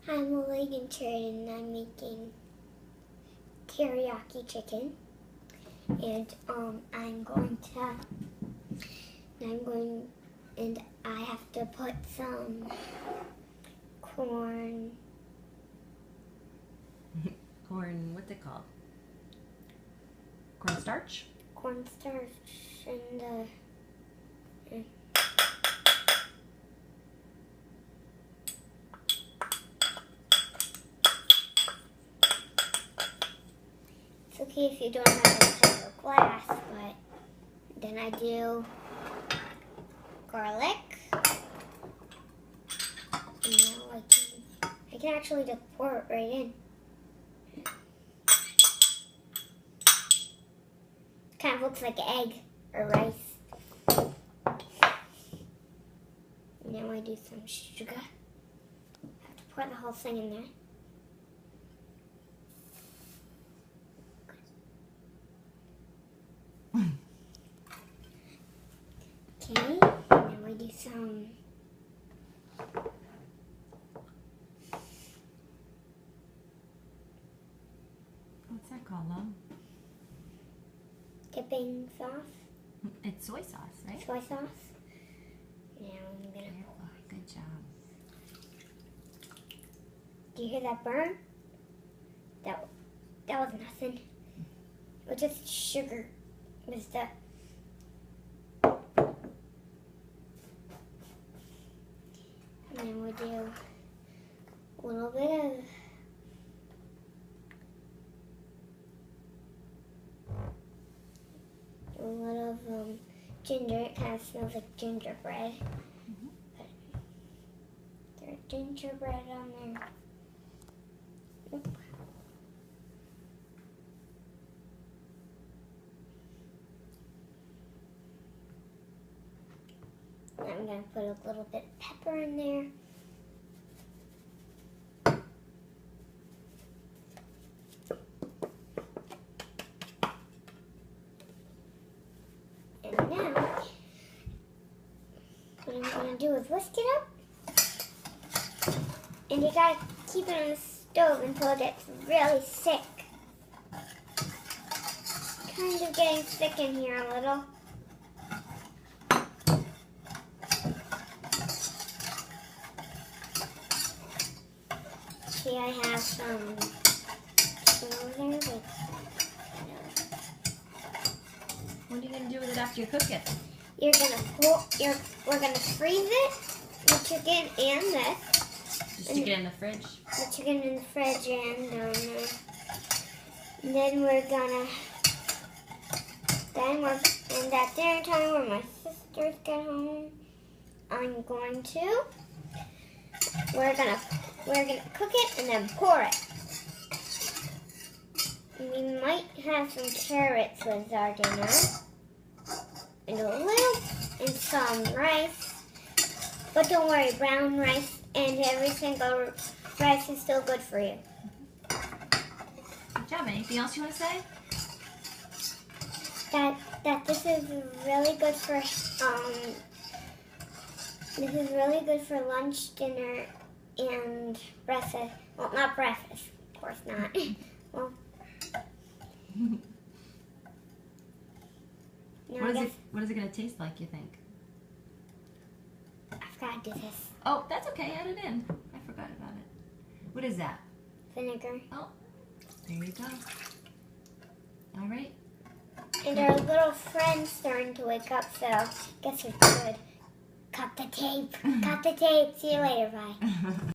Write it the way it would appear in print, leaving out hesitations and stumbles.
I'm Lola and I'm making teriyaki chicken, and I have to put some corn. What's it called? Cornstarch? Cornstarch in the. It's okay if you don't have a type of glass, but then I do garlic. And now I can actually just pour it right in. Kind of looks like egg or rice. Now I do some sugar. I have to pour the whole thing in there. Okay, now I do some What's that called, Mom? dipping sauce, It's soy sauce, right? soy sauce. Now I'm gonna. Oh, good job. Do you hear that burn? That was nothing. It was just sugar. It was the. And then we'll do a little bit of ginger. It kind of smells like gingerbread. But there's gingerbread on there. Oop. I'm going to put a little bit of pepper in there. And now, what I'm going to do is whisk it up. And you got to keep it on the stove until it gets really thick. Kind of getting thick in here a little. See, I have some chicken over there. What are you going to do with it after you cook it? We're gonna freeze it, the chicken and this. Just stick it in the fridge? The chicken in the fridge and then we're gonna, and at dinner time when my sisters get home, we're gonna cook it and then pour it. We might have some carrots with our dinner. And some rice. But don't worry, brown rice and every single rice is still good for you. Good job. Anything else you want to say? That this is really good for lunch, dinner, and breakfast. Well, not breakfast, of course not. Well. What is it going to taste like, you think? I forgot to do this. Oh, that's okay. Add it in. I forgot about it. What is that? Vinegar. Oh, there you go. All right. And our little friend's starting to wake up, so I guess we could cut the tape. Cut the tape. See you later. Bye.